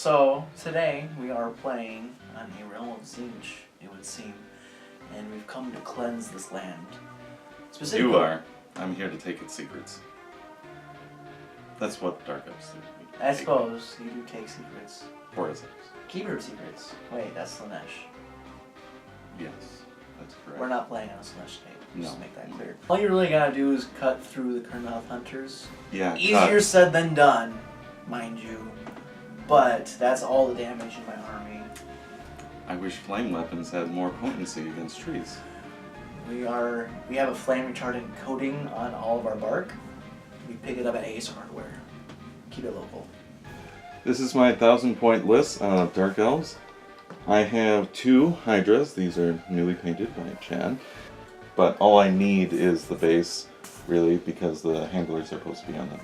So, today we are playing on a realm of Zinch, it would seem, and we've come to cleanse this land. Specifically, You are. I'm here to take its secrets. That's what Dark Elves do. I suppose you do take secrets. Or is it? Keeper of secrets. Wait, that's Slanesh. Yes, that's correct. We're not playing on a Slanesh tape. Just to No. make that clear. All you really gotta do is cut through the Kernmouth Hunters. Yeah, Easier said than done, mind you. But that's all the damage in my army. I wish flame weapons had more potency against trees. We have a flame retardant coating on all of our bark. We pick it up at Ace Hardware. Keep it local. This is my 1,000-point list of Dark Elves. I have 2 Hydras. These are newly painted by Chad. But all I need is the base, really, because the handlers are supposed to be on the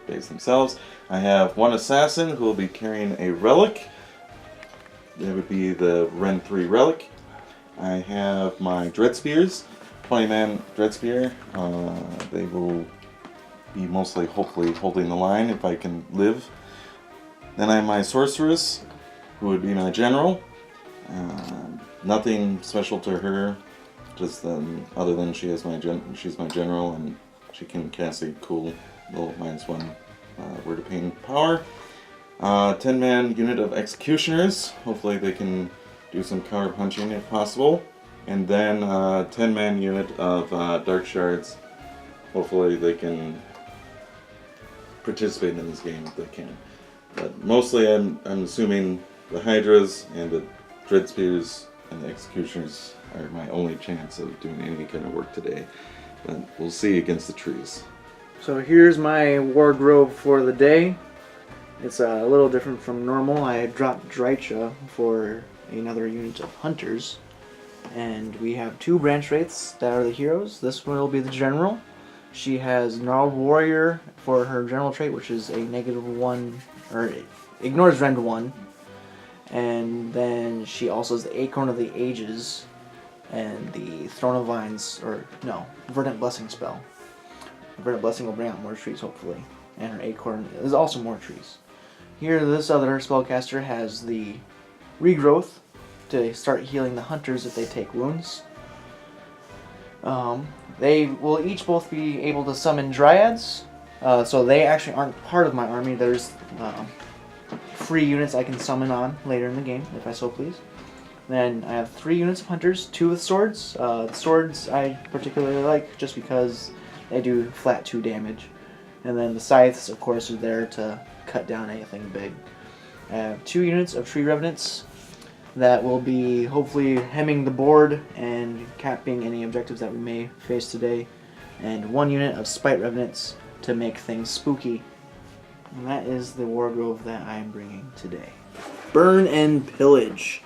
base themselves. I have 1 Assassin who will be carrying a relic. It would be the Ren 3 relic. I have my Dreadspears, 20-man Dreadspear. They will be mostly, hopefully, holding the line if I can live. Then I have my Sorceress, who would be my General. Nothing special to her, just other than she's my General and she can cast a cool little -1 Word of Pain power. 10-man unit of Executioners. Hopefully they can do some counter punching if possible. And then 10-man unit of Dark Shards. Hopefully they can participate in this game if they can. But mostly I'm assuming the Hydras and the Dreadspears and the Executioners are my only chance of doing any kind of work today. But we'll see against the trees. So here's my wardrobe for the day. It's a little different from normal. I dropped Drycha for another unit of Hunters. And we have 2 branch wraiths that are the heroes. This one will be the General. She has Gnarled Warrior for her general trait, which is a -1, or ignores Rend 1. And then she also has the Acorn of the Ages and the Throne of Vines, or no, Verdant Blessing spell. Verdant Blessing will bring out more trees, hopefully. And her Acorn is also more trees. Here, this other spellcaster has the Regrowth to start healing the Hunters if they take wounds. They will each both be able to summon Dryads, so they actually aren't part of my army. There's free units I can summon on later in the game, if I so please. Then I have 3 units of Hunters, 2 with swords. Swords I particularly like just because they do flat 2 damage. And then the Scythes, of course, are there to cut down anything big. I have 2 units of Tree Revenants that will be hopefully hemming the board and capping any objectives that we may face today. And 1 unit of Spite Revenants to make things spooky. And that is the wardrobe that I am bringing today. Burn and Pillage.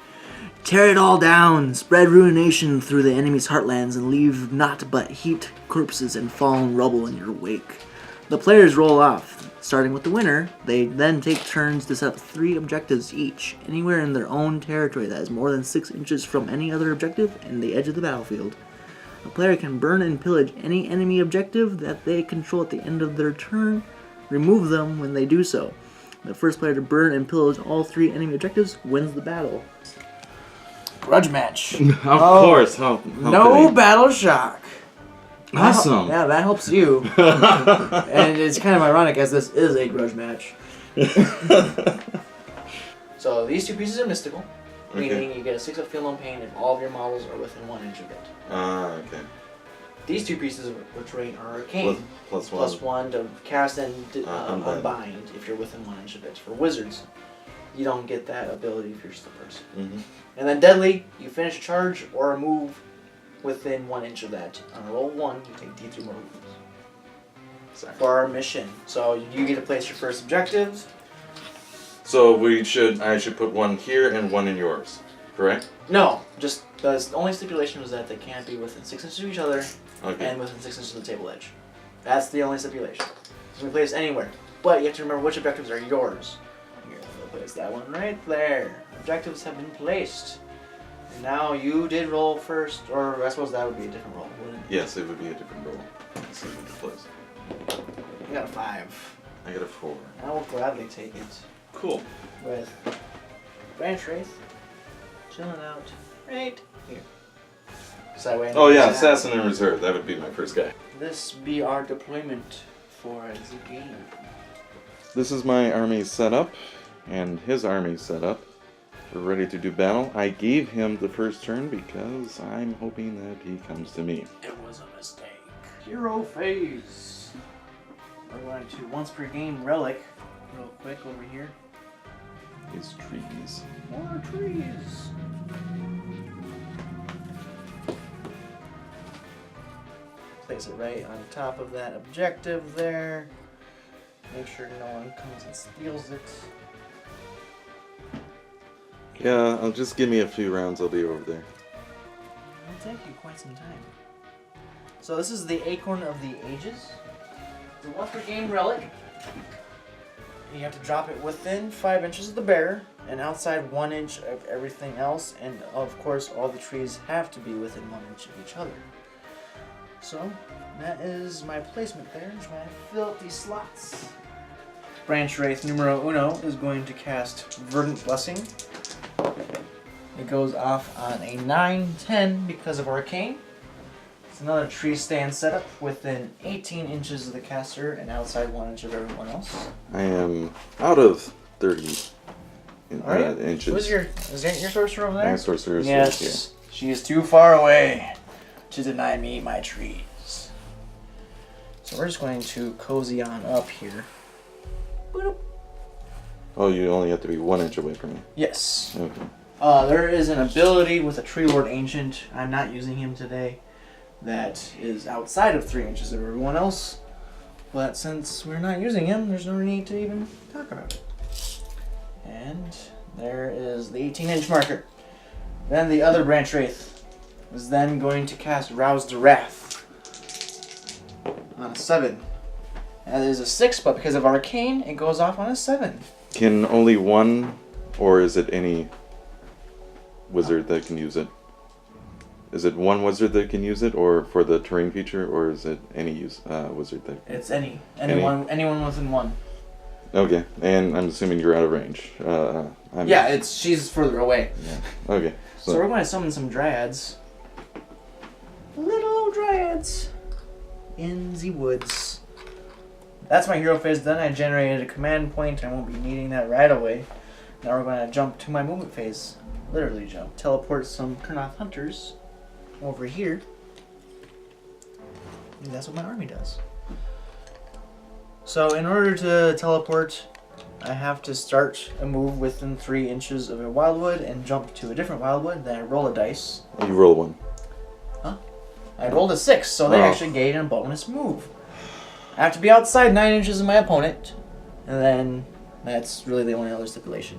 Tear it all down, spread ruination through the enemy's heartlands, and leave naught but heaped corpses and fallen rubble in your wake. The players roll off. Starting with the winner, they then take turns to set up 3 objectives each, anywhere in their own territory that is more than 6 inches from any other objective and the edge of the battlefield. A player can burn and pillage any enemy objective that they control at the end of their turn, remove them when they do so. The first player to burn and pillage all 3 enemy objectives wins the battle. Grudge Match. Of course, how no battle shock. Awesome. Yeah, that helps you. And it's kind of ironic as this is a Grudge Match. So these 2 pieces are mystical, meaning you get a 6 of Feel No Pain if all of your models are within 1 inch of it. Okay. These 2 pieces of terrain are Arcane. Plus 1 to cast and unbind if you're within 1 inch of it. For Wizards, you don't get that ability if you're just a person. Mm-hmm. And then Deadly, you finish a charge or a move within 1 inch of that. On roll 1, you take D3 more wounds. For our mission. So you get to place your first objectives. So I should put 1 here and 1 in yours, correct? No, just the only stipulation was that they can't be within 6 inches of each other and within 6 inches of the table edge. That's the only stipulation. You can place anywhere, but you have to remember which objectives are yours. Here, I'm gonna place that one right there. Objectives have been placed. And now you did roll first, or I suppose that would be a different roll, wouldn't it? Yes, it would be a different roll. Let's see what the place. You got a 5. I got a 4. I will gladly take it. Cool. with Branch Wraith chilling out right here. Sideway. Oh yeah, Assassin in Reserve. That would be my first guy. This be our deployment for the game. This is my army setup, and his army setup. We're ready to do battle. I gave him the first turn because I'm hoping that he comes to me. It was a mistake. Hero phase. We're going to once per game relic real quick over here. These trees. More trees. Place it right on top of that objective there. Make sure no one comes and steals it. Yeah, just give me a few rounds, I'll be over there. It'll take you quite some time. So this is the Acorn of the Ages. It's a once per game relic. You have to drop it within 5 inches of the bearer and outside 1 inch of everything else, and of course all the trees have to be within 1 inch of each other. So that is my placement there. Just want to fill up these slots. Branch Wraith numero uno is going to cast Verdant Blessing. It goes off on a 9/10 because of Arcane. It's another tree stand setup within 18 inches of the caster and outside 1 inch of everyone else. I am out of 30 inches. Is that your sorcerer over there? My sorcerer is yes. right here. She is too far away to deny me my trees. So we're just going to cozy on up here. Boop. Oh, you only have to be 1 inch away from me. Yes. Okay. There is an ability with a Tree Lord Ancient. I'm not using him today. That is outside of 3 inches of everyone else. But since we're not using him, there's no need to even talk about it. And there is the 18-inch marker. Then the other Branch Wraith is then going to cast Rouse to Wrath on a 7. And it is a 6, but because of Arcane, it goes off on a 7. Can only one, or is it any wizard that can use it? Is it one wizard that can use it, or for the terrain feature, or is it any wizard that? It's anyone within 1. Okay, and I'm assuming you're out of range. She's further away. Yeah. Okay. So we're going to summon some dryads. Little old dryads in the woods. That's my hero phase done. I generated a command point. I won't be needing that right away. Now we're going to jump to my movement phase. Literally jump. Teleport some Kurnoth hunters over here. And that's what my army does. So in order to teleport, I have to start a move within 3 inches of a wildwood and jump to a different wildwood. Then I roll a dice. You roll 1. Huh? I rolled a 6, so they actually gain a bonus move. I have to be outside 9 inches of my opponent, and then that's really the only other stipulation.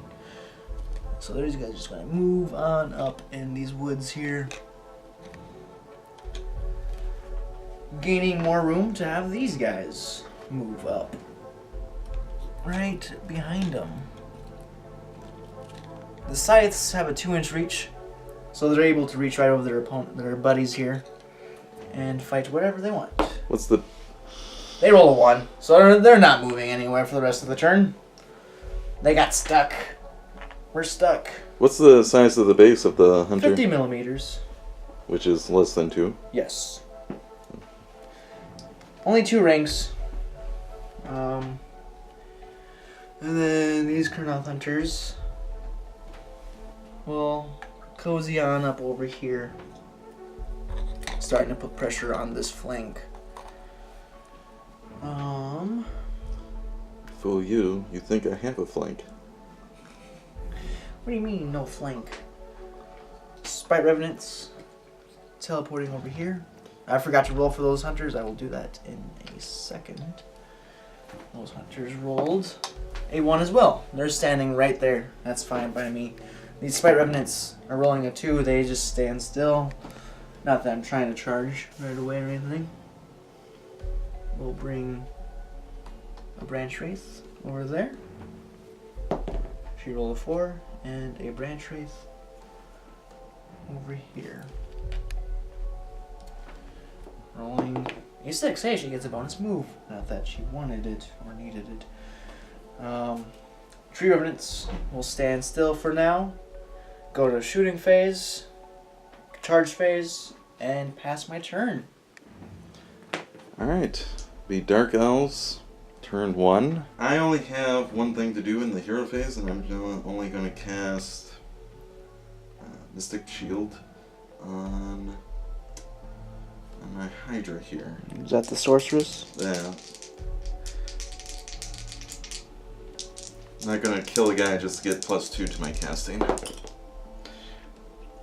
So these guys are just going to move on up in these woods here. Gaining more room to have these guys move up. Right behind them. The scythes have a 2-inch reach, so they're able to reach right over their buddies here and fight whatever they want. What's the... They roll a 1, so they're not moving anywhere for the rest of the turn. They got stuck. We're stuck. What's the size of the base of the hunter? 50 millimeters. Which is less than 2? Yes. Only 2 ranks. And then these Kurnoth hunters will cozy on up over here. Starting to put pressure on this flank. Fool you. You think I have a flank. What do you mean, no flank? Sprite Revenants teleporting over here. I forgot to roll for those hunters. I will do that in a second. Those hunters rolled a 1 as well. They're standing right there. That's fine by me. These Sprite Revenants are rolling a 2. They just stand still. Not that I'm trying to charge right away or anything. We'll bring a Branch Wraith over there. She rolled a 4 and a Branch Wraith over here. Rolling a 6. Hey, she gets a bonus move. Not that she wanted it or needed it. Tree Revenants will stand still for now. Go to shooting phase, charge phase, and pass my turn. Alright. Be Dark Elves, turn 1. I only have one thing to do in the hero phase, and I'm only going to cast Mystic Shield on my Hydra here. Is that the sorceress? Yeah. I'm not going to kill a guy just to get +2 to my casting.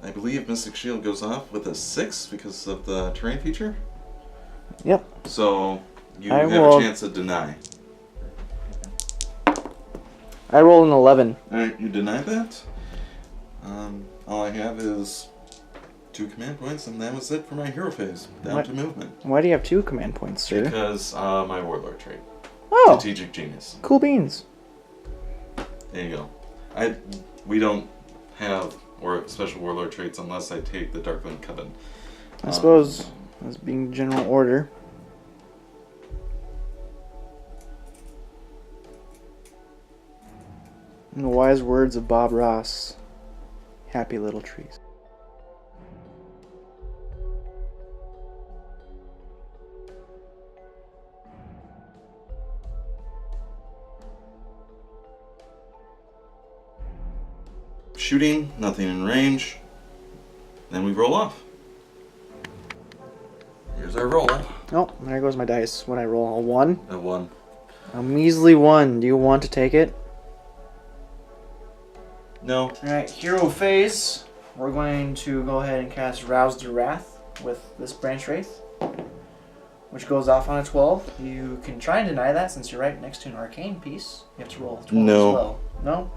I believe Mystic Shield goes off with a 6 because of the terrain feature. Yep. So you have a chance to deny. I roll an 11. Alright, you deny that. All I have is 2 command points, and that was it for my hero phase. Down to movement. Why do you have 2 command points, sir? Because my Warlord trait. Oh! Strategic Genius. Cool beans. There you go. We don't have special Warlord traits unless I take the Darkwind Coven. I suppose as being general order. In the wise words of Bob Ross, happy little trees. Shooting, nothing in range. Then we roll off. Here's our roll. Oh, there goes my dice. When I roll a 1. A 1. A measly 1. Do you want to take it? No. Alright, hero phase. We're going to go ahead and cast Rouse to Wrath with this Branch Wraith, which goes off on a 12. You can try and deny that since you're right next to an arcane piece. You have to roll a 12 No. as well. No?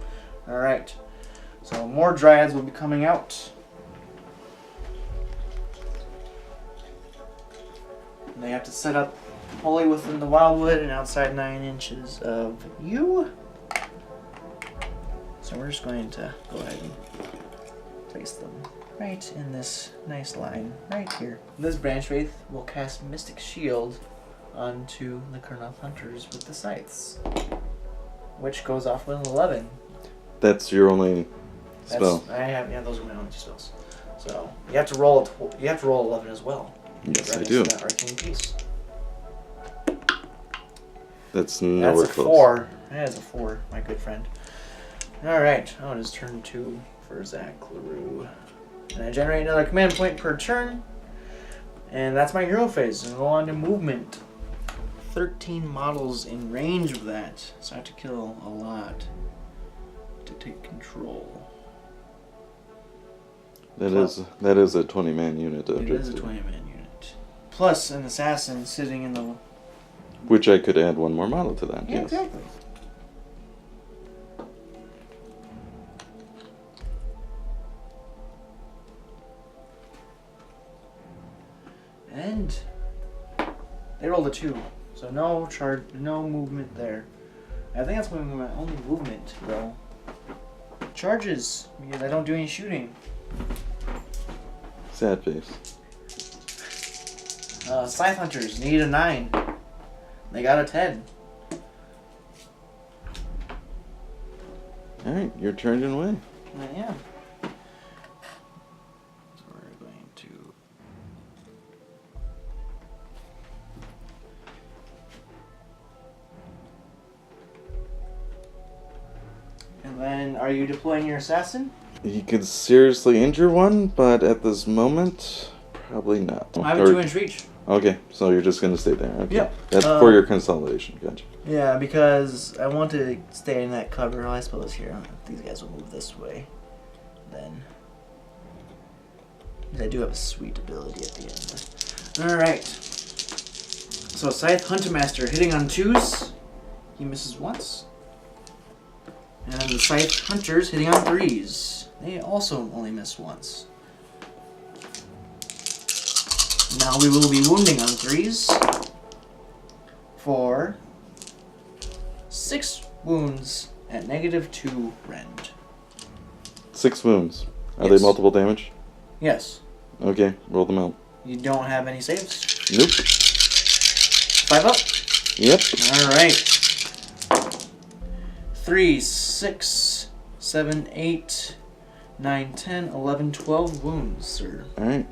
Alright. So more Dryads will be coming out. And they have to set up wholly within the Wildwood and outside 9 inches of you. So we're just going to go ahead and place them right in this nice line right here. This Branch Wraith will cast Mystic Shield onto the Kurnoth Hunters with the scythes, which goes off with an 11. That's your only spell. Those are my only 2 spells. So you have to roll. You have to roll 11 as well. Yes, right I do. That arcane piece. That's nowhere That's a close. 4. That is a 4, my good friend. All right. Oh, it is turn 2 for Zach LaRue. And I generate another command point per turn. And that's my hero phase. And go on to movement. 13 models in range of that. So I have to kill a lot to take control. That is a 20-man unit. It is a 20-man unit. Plus an assassin sitting in the... Which I could add 1 more model to that, Yeah, yes. exactly. And they rolled a 2, so no charge, no movement there. I think that's my only movement, though. Charges, because I don't do any shooting. Sad face. Scythe Hunters need a 9. They got a 10. Alright, you're turned away. I am. So we're going to... And then, are you deploying your assassin? He could seriously injure one, but at this moment, probably not. I have a 2-inch reach. Okay, so you're just going to stay there. Okay. Yep. That's for your consolidation. Gotcha. Yeah, because I want to stay in that cover. I suppose here, these guys will move this way. Then, I do have a sweet ability at the end. Alright. So, Scythe Huntermaster hitting on 2s. He misses once. And the Scythe Hunters hitting on 3s. They also only miss once. Now we will be wounding on 3s for 6 wounds at -2 rend. 6 wounds. Are Yes. they multiple damage? Yes. Okay, roll them out. You don't have any saves? Nope. 5 up? Yep. Alright. 3, 6, 7, 8, 9, 10, 11, 12 wounds, sir. Alright,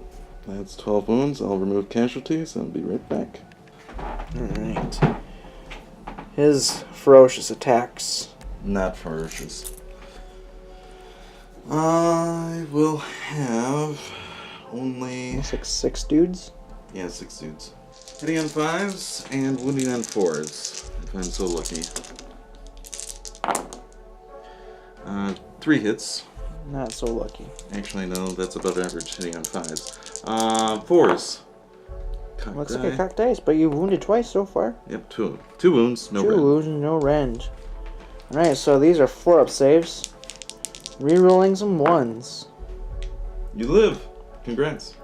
that's 12 wounds. I'll remove casualties and be right back. Alright. His ferocious attacks. Not ferocious. I will have only... Looks like 6 dudes. Yeah, 6 dudes. Hitting on 5s and wounding on 4s, if I'm so lucky. 3 hits. Not so lucky. Actually, no, that's above average hitting on 5s. 4s. Cock Looks die. like a cocked dice, but you've wounded twice so far. Yep, 2 wounds, no 2 rend. wounds, no rend. Alright, so these are 4-up saves. Rerolling some 1s. You live. Congrats.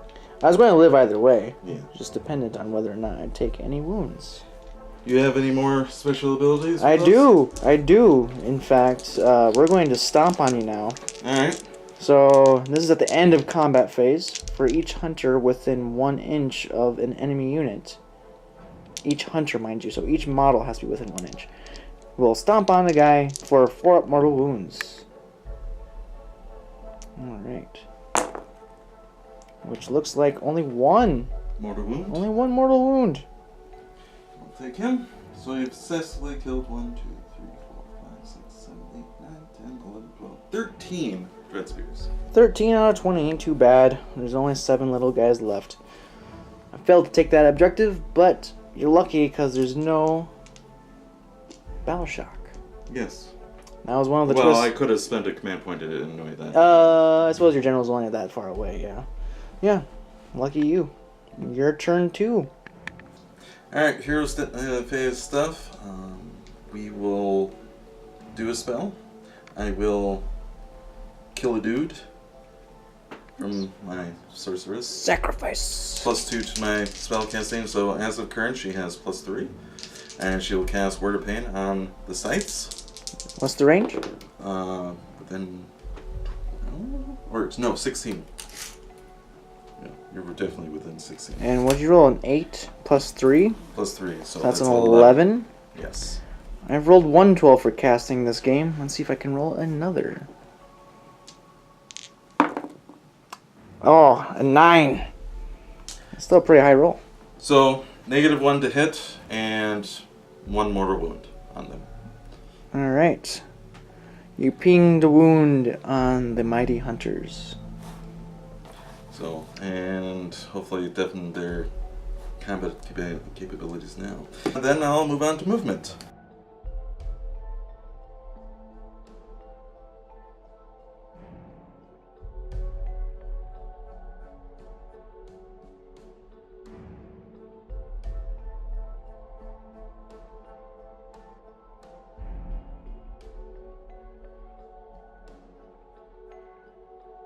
I was going to live either way. Yeah. Just dependent on whether or not I'd take any wounds. You have any more special abilities? I do. In fact, we're going to stomp on you now. Alright. So, this is at the end of combat phase. For each hunter within 1 inch of an enemy unit. Each hunter, mind you. So each model has to be within 1 inch. We'll stomp on the guy for 4 mortal wounds. Alright. Which looks like only 1. Mortal wound. Only 1 mortal wound. I'll take him. So you've successfully killed 1, 2, 3, 4, 5, 6, 7, 8, 9, 10, 11, 12, 13 Dread Spears. 13 out of 20 ain't too bad. There's only 7 little guys left. I failed to take that objective, but you're lucky because there's no battle shock. Yes. That was one of the Well, twists. I could have spent a command point to annoy that. I suppose your general's only that far away, yeah. Yeah, lucky you. Your turn too. Alright, heroes phase stuff. We will do a spell. I will kill a dude from my sorceress. Sacrifice. +2 to my spell casting, so as of current she has +3. And she will cast Word of Pain on the sights. What's the range? Within... Or, no, 16. Yeah, you're definitely within 16. And what'd you roll? An 8 plus 3? +3, so That's an 11. Yes. I've rolled 1 for casting this game. Let's see if I can roll another. Oh, a 9. It's still a pretty high roll. So, -1 to hit, and 1 mortal wound on them. Alright. You pinged a wound on the mighty hunters. So, and hopefully deafen their combat capabilities now. And then I'll move on to movement.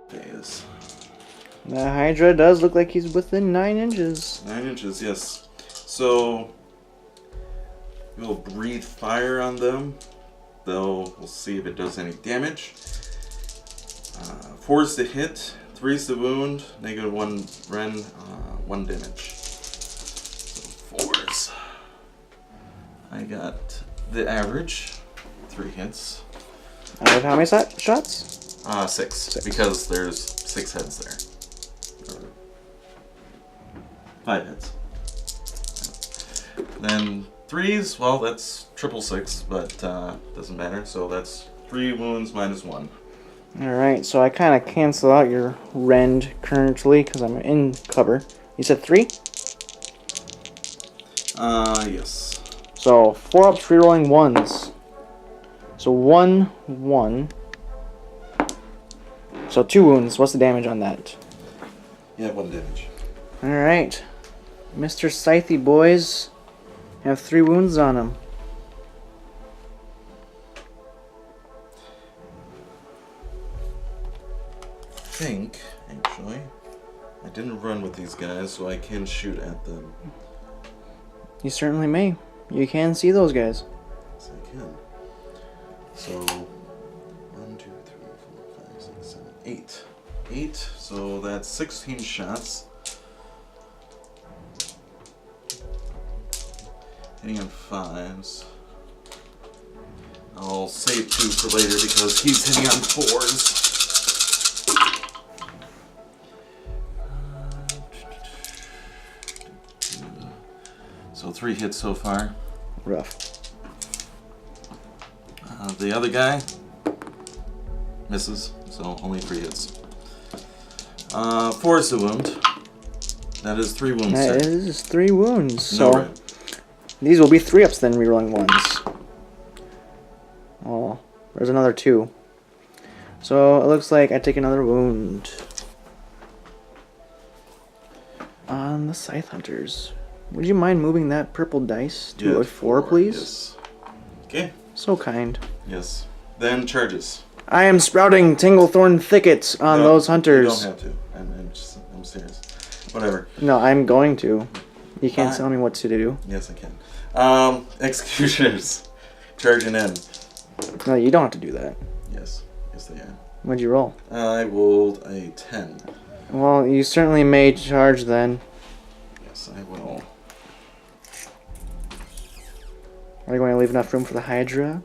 Phase. The Hydra does look like he's within 9 inches. 9 inches, yes. So, we'll breathe fire on them, though we'll see if it does any damage. 4 is the hit, 3 is the wound, -1 rend, 1 damage. So 4s. I got the average, 3 hits. Out of how many shots? 6, because there's 6 heads there. Or 5 heads. Then 3s, well, that's 666, but doesn't matter. So that's 3 wounds -1. Alright, so I kind of cancel out your rend currently because I'm in cover. You said 3? Yes. So 4-ups, rerolling 1s. So 1, 1. So 2 wounds. What's the damage on that? Yeah, 1 damage. Alright. Mr. Scythe boys have 3 wounds on him. I think, actually, I didn't run with these guys, so I can shoot at them. You certainly may. You can see those guys. Yes, I can. So, 1, 2, 3, 4, 5, 6, 7, 8. 8, so that's 16 shots. Hitting on 5s. I'll save 2 for later because he's hitting on 4s. So 3 hits so far. Rough. The other guy misses, so only 3 hits. 4 is the wound. That is 3 wounds. That is 3 wounds. No, So right. these will be 3-ups then, rerolling 1s. Oh, there's another 2. So it looks like I take another wound. On the Scythe Hunters. Would you mind moving that purple dice to a 4, please? Yes. Okay. So kind. Yes. Then charges. I am sprouting Tinglethorn thickets on No, those hunters. You don't have to. I'm serious. Whatever. No, I'm going to. You can't tell me what to do. Yes, I can. Executioners. Charging in. No, you don't have to do that. Yes. Yes, they are. What'd you roll? I rolled a 10. Well, you certainly may charge then. Yes, I will. Are you going to leave enough room for the Hydra?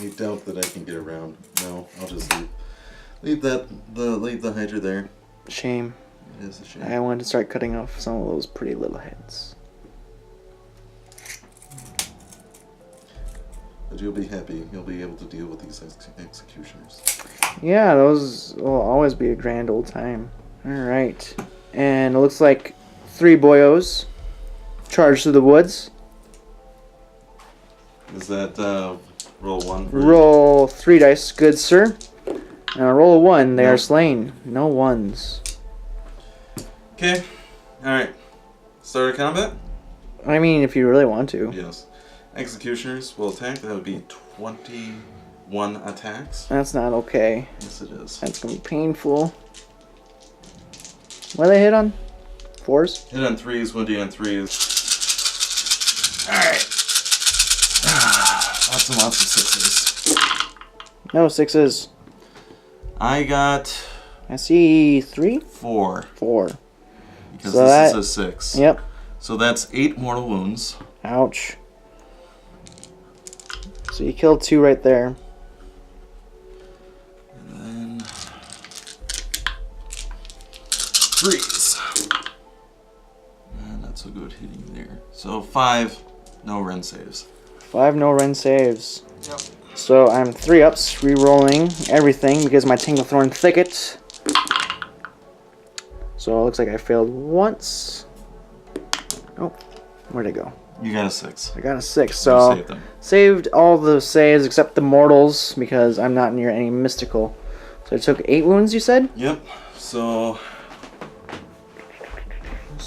I doubt that I can get around. No, I'll just leave the Hydra there. Shame. It is a shame. I wanted to start cutting off some of those pretty little heads. But you'll be happy. You'll be able to deal with these executioners. Yeah, those will always be a grand old time. Alright. And it looks like 3 boyos charge through the woods. Is that roll 1? Roll 3 dice, good sir. And a roll of 1, they are slain. No 1s. Okay. Alright. Start of combat? I mean, if you really want to. Yes. Executioners will attack. That would be 21 attacks. That's not okay. Yes, it is. That's going to be painful. What do they hit on? 4s? Hit on 3s, wounding on 3s. Alright. Lots and lots of 6s. No, 6s. I got I see 3? 4. 4. Because So this is a 6. Yep. So that's 8 mortal wounds. Ouch. So you killed 2 right there. And then 3s. Not so good hitting there. So 5, no run saves. 5 no run saves. Yep. So I'm 3-ups, re-rolling everything because my Tinglethorn Thicket. So it looks like I failed once. Oh, where'd it go? You got a 6. I got a 6, You so saved them. saved all the saves except the mortals because I'm not near any mystical. So I took 8 wounds, you said? Yep. So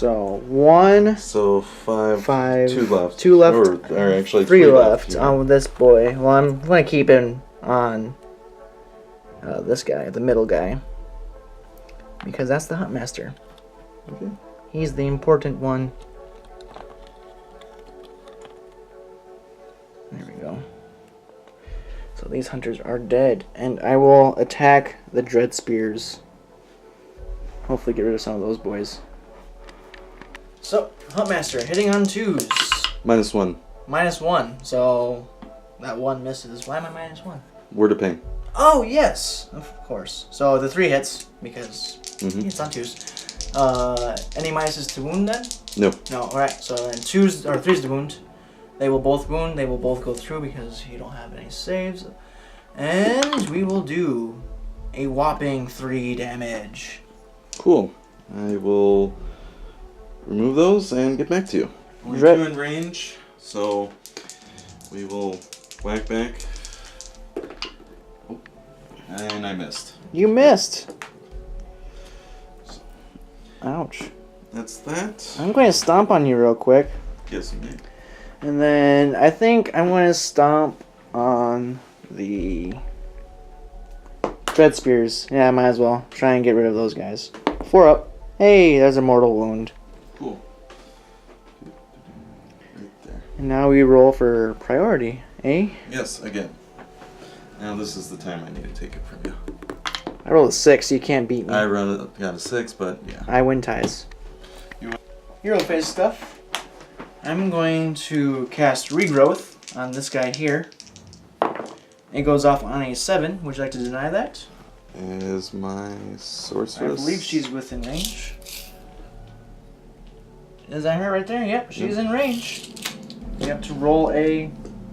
1, So 5, 5, 2 left. 2 left, Or actually 3 left yeah. on this boy. Well, I'm going to keep him on this guy, the middle guy. Because that's the Huntmaster. Okay. He's the important one. There we go. So these hunters are dead. And I will attack the Dread Spears. Hopefully get rid of some of those boys. So, Huntmaster, hitting on 2s. -1. -1, so that 1 misses. Why am I -1? Word of pain. Oh, yes, of course. So the 3 hits, because it's on 2s. Any minuses to wound then? No. No, alright, so then 2s or 3s to wound. They will both wound, they will both go through because you don't have any saves. And we will do a whopping 3 damage. Cool. I will remove those and get back to you. Only Drip. 2 in range, so we will whack back. Oh, and I missed. You missed. Ouch. That's that. I'm going to stomp on you real quick. Yes, you may. And then I think I'm going to stomp on the Dread Spears. Yeah, I might as well try and get rid of those guys. 4 up. Hey, there's a mortal wound. Cool. Right there. And now we roll for priority, eh? Yes, again. Now this is the time I need to take it from you. I rolled a 6, so you can't beat me. I got a 6, but yeah. I win ties. You win. Hero phase stuff. I'm going to cast Regrowth on this guy here. It goes off on a 7. Would you like to deny that? Is my sorceress? I believe she's within range. Is that her right there? Yep, she's in range. You have to roll a...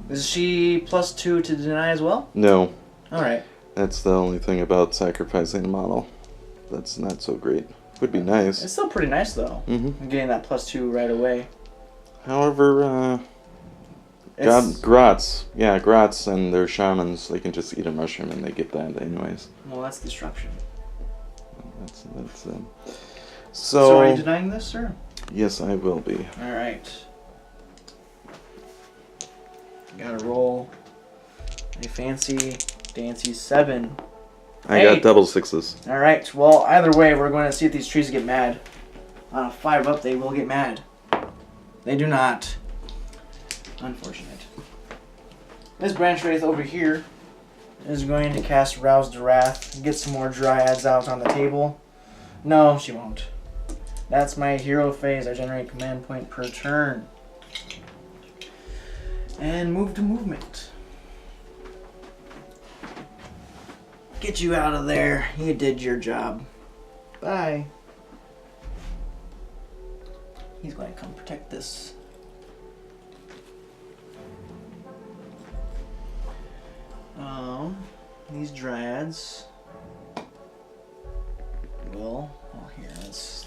Is she +2 to deny as well? No. Alright. That's the only thing about sacrificing a model. That's not so great. Would be nice. It's still pretty nice though. Mm-hmm. Getting that +2 right away. However, Grots and their shamans, they can just eat a mushroom and they get that anyways. Well, that's disruption. That's So are you denying this, sir? Yes, I will be. Alright. Gotta roll a fancy dancy 7. I got double 6s. Alright, well, either way, we're going to see if these trees get mad. On a 5-up, they will get mad. They do not. Unfortunate. This Branch Wraith over here is going to cast Roused Wrath and get some more Dryads out on the table. No, she won't. That's my hero phase. I generate command point per turn. And move to movement. Get you out of there. You did your job. Bye. He's going to come protect this. These Dryads will... Oh, here, let's...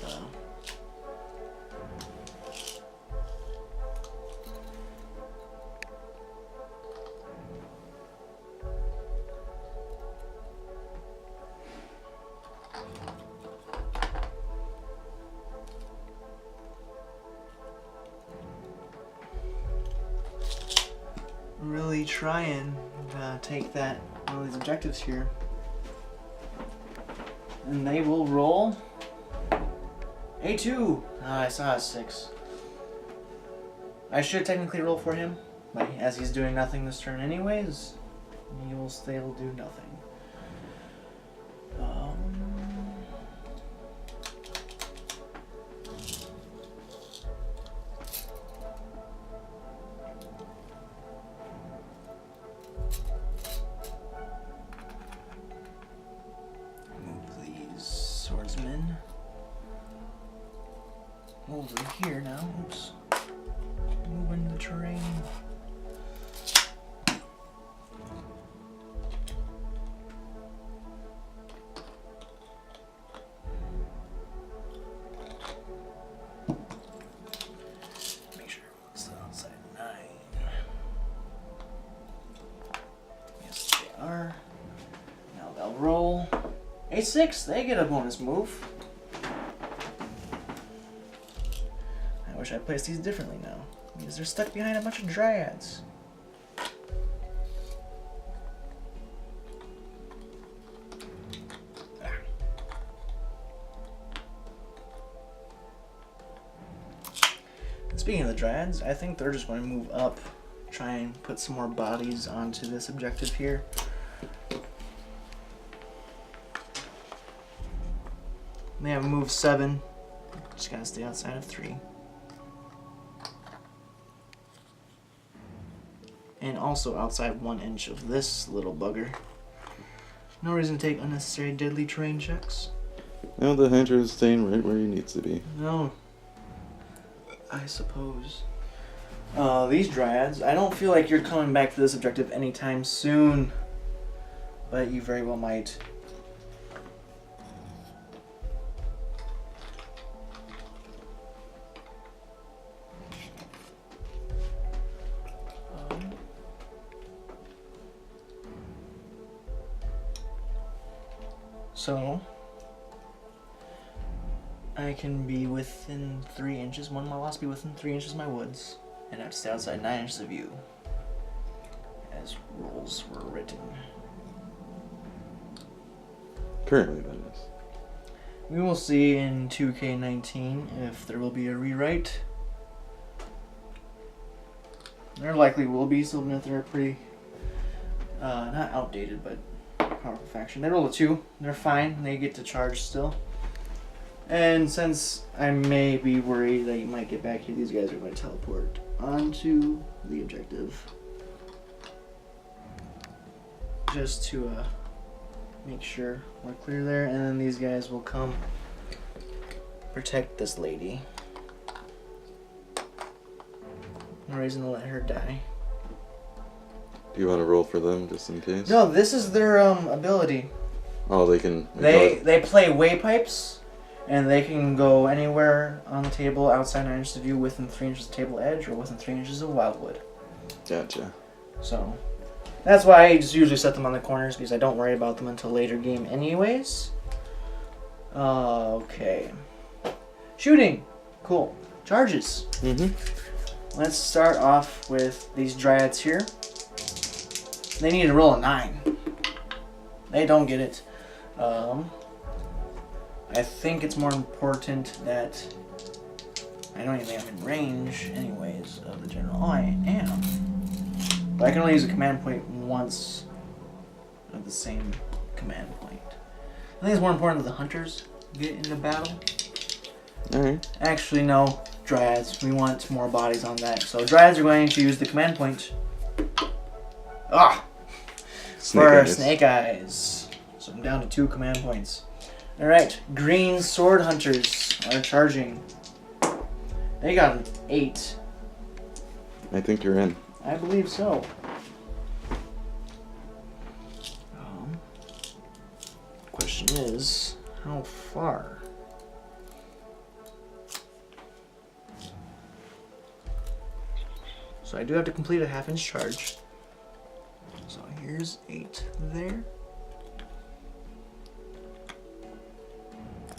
really try and take that one of these objectives here. And they will roll a 2. I saw a 6. I should technically roll for him, but as he's doing nothing this turn anyways, he'll do nothing. Swordsman over here now. Oops. Moving the terrain. Make sure it's outside 9. Yes, they are. Now they'll roll. A6, they get a bonus move. I wish I placed these differently now, because they're stuck behind a bunch of Dryads. And speaking of the Dryads, I think they're just going to move up, try and put some more bodies onto this objective here. They have move 7. Just gotta stay outside of 3. And also outside 1 inch of this little bugger. No reason to take unnecessary deadly terrain checks. No, the hunter is staying right where he needs to be. No. I suppose. These Dryads, I don't feel like you're coming back to this objective anytime soon. But you very well might. So, I can be within 3 inches. One of my lots be within 3 inches of my woods, and I have to stay outside 9 inches of you, as rules were written. Currently, that is. We will see in 2K19 if there will be a rewrite. There likely will be, Slyvaneth. They're pretty, not outdated, but powerful faction. They roll a 2. They're fine. They get to charge still. And since I may be worried that you might get back here, these guys are going to teleport onto the objective. Just to make sure we're clear there. And then these guys will come protect this lady. No reason to let her die. Do you want to roll for them just in case? No, this is their ability. Oh, they can. They play waypipes, and they can go anywhere on the table outside 9 inches of you, within 3 inches of table edge, or within 3 inches of wildwood. Gotcha. So that's why I just usually set them on the corners, because I don't worry about them until later game anyways. Okay. Shooting. Cool. Charges. Let's start off with these dryads here. They need to roll a 9. They don't get it. I think it's more important that I don't even think I'm in range anyways of the general. Oh, I am. But I can only use a command point once of the same command point. I think it's more important that the hunters get into battle. Alright. Actually, no. Dryads. We want more bodies on that. So Dryads are going to use the command point. Snake Eyes. So I'm down to 2 command points. Alright, green sword hunters are charging. They got an 8. I think you're in. I believe so. Question is, how far? So I do have to complete a half-inch charge. So here's 8 there.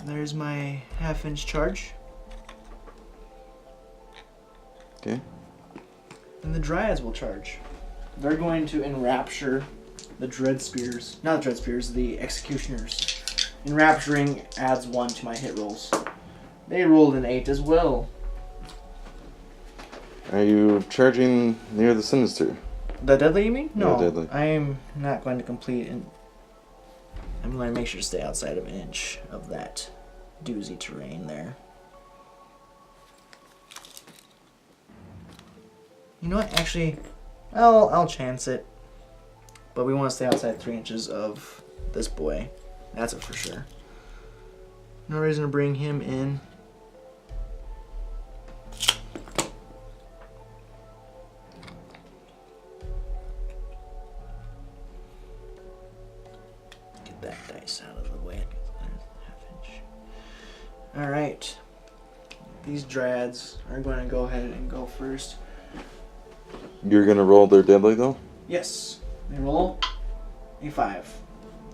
There's my half-inch charge. Okay. And the Dryads will charge. They're going to enrapture the Dread Spears. Not the Dread Spears, the Executioners. Enrapturing adds 1 to my hit rolls. They rolled an 8 as well. Are you charging near the Sinister? The Deadly, you mean? No, Yeah, Deadly. I'm not going to complete it. I'm going to make sure to stay outside of an inch of that doozy terrain there. You know what? Actually, I'll chance it. But we want to stay outside 3 inches of this boy. That's it for sure. No reason to bring him in. Get that dice out of the way. Half-inch. Alright. These Dryads are going to go ahead and go first. You're gonna roll their deadly though? Yes. They roll a 5.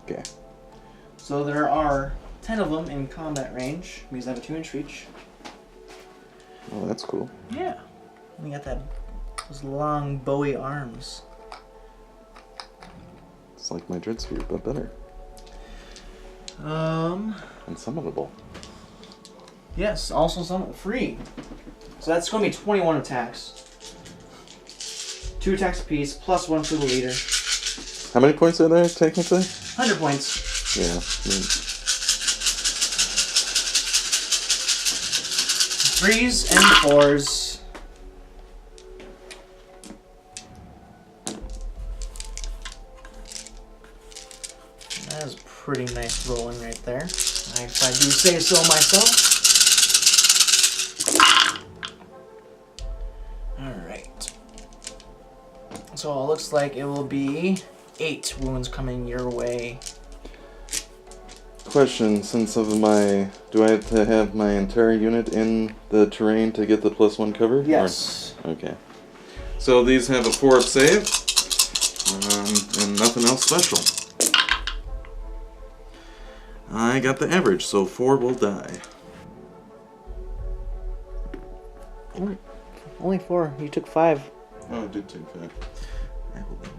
Okay. So there are 10 of them in combat range, because I have a 2-inch reach. Oh, that's cool. Yeah. We got those long bowie arms. It's like my Dread Sphere, but better. And summonable. Yes, also some free. So that's going to be 21 attacks. 2 attacks apiece, plus 1 for the leader. How many points are there, technically? 100 points. Yeah. 3s and 4s. That is pretty nice rolling right there. If I do say so myself. Alright. So it looks like it will be 8 wounds coming your way. Question, since of my... Do I have to have my entire unit in the terrain to get the +1 cover? Yes. Or, okay. So these have a 4-up save. And nothing else special. I got the average, so 4 will die. Only 4. You took 5. Oh, I did take 5. I will then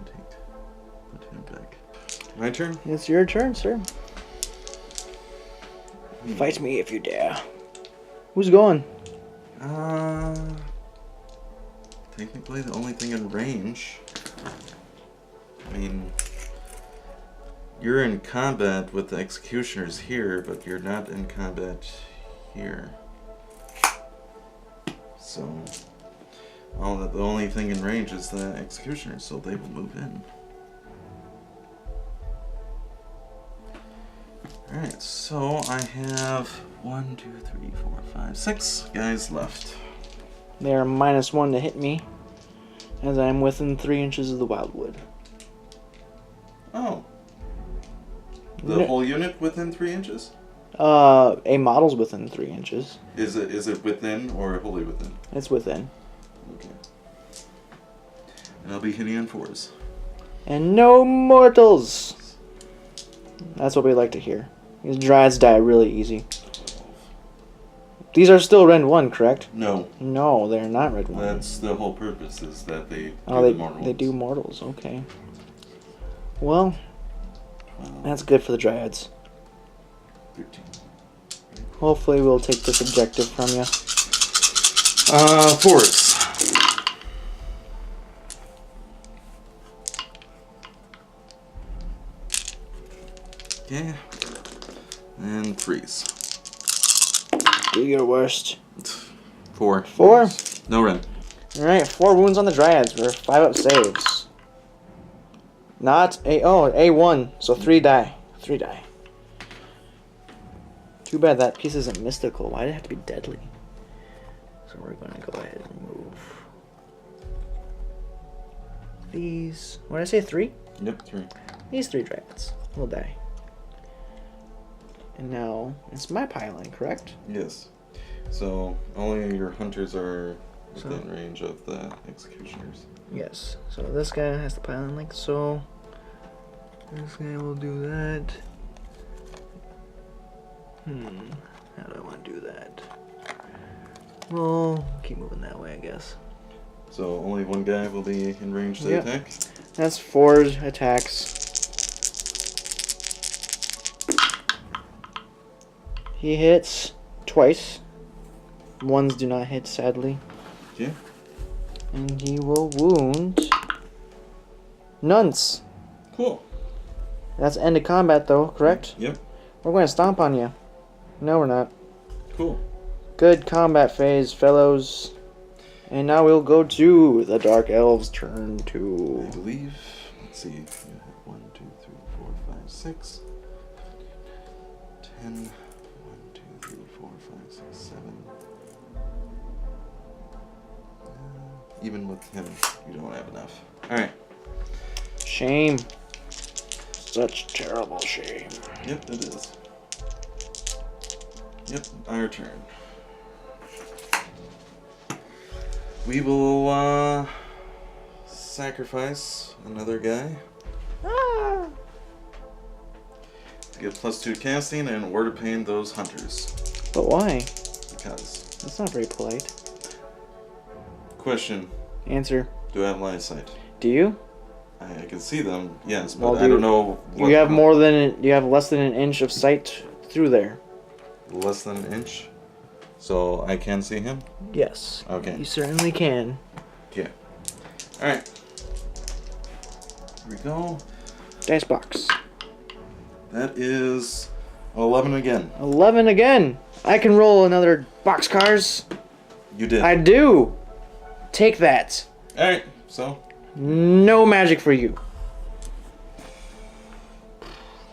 put him back. My turn? It's your turn, sir. Fight me if you dare. Who's going? Technically the only thing in range. I mean, you're in combat with the Executioners here, but you're not in combat here. So the only thing in range is the executioner, so they will move in. Alright, so I have 1, 2, 3, 4, 5, 6 guys left. They are -1 to hit me, as I am within 3 inches of the wildwood. Oh. The whole unit within 3 inches? A model's within 3 inches. Is it within or wholly within? It's within. Okay. And I'll be hitting on 4s. And no mortals! That's what we like to hear. These dryads die really easy. These are still Red 1, correct? No. No, they're not Red 1. That's the whole purpose, is that they do the mortals. They do mortals, okay. Well, that's good for the dryads. 13. Hopefully we'll take this objective from you. 4s. Yeah. And 3s. Do your worst. 4. 4? No red. Alright, 4 wounds on the dryads for 5-up saves. Not A1, so 3 die. 3 die. Too bad that piece isn't mystical. Why did it have to be deadly? So we're gonna go ahead and move these. What did I say? 3? Yep, 3. These 3 dryads will die. And now it's my pylon, correct? Yes. So only your hunters are within range of the executioners. Yes. So this guy has the pylon like so. This guy will do that. How do I want to do that? Well, keep moving that way, I guess. So only one guy will be in range to attack? That's 4 attacks. He hits twice. 1s do not hit, sadly. Yeah. And he will wound Nunts. Cool. That's end of combat, though, correct? Yep. We're going to stomp on you. No, we're not. Cool. Good combat phase, fellows. And now we'll go to the Dark Elves' turn 2. I believe. Let's see. 1, 2, 3, 4, 5, 6, 10. 1, 2, 3, 4, 5, 6, 7. Even with him, you don't have enough. Alright. Shame. Such terrible shame. Yep, it is. Yep, our turn. We will sacrifice another guy Ah. to get +2 casting and Word of Pain those hunters. But why? Because. That's not very polite. Question. Answer. Do I have line of sight? Do you? I can see them, yes, but Well, I don't know what... You have more than... You have less than an inch of sight through there. Less than an inch? So I can see him? Yes. Okay. You certainly can. Yeah. Alright. Here we go. Dice box. That is 11 again. 11 again. I can roll another boxcars. You did. I do. Take that. Alright, so... No magic for you.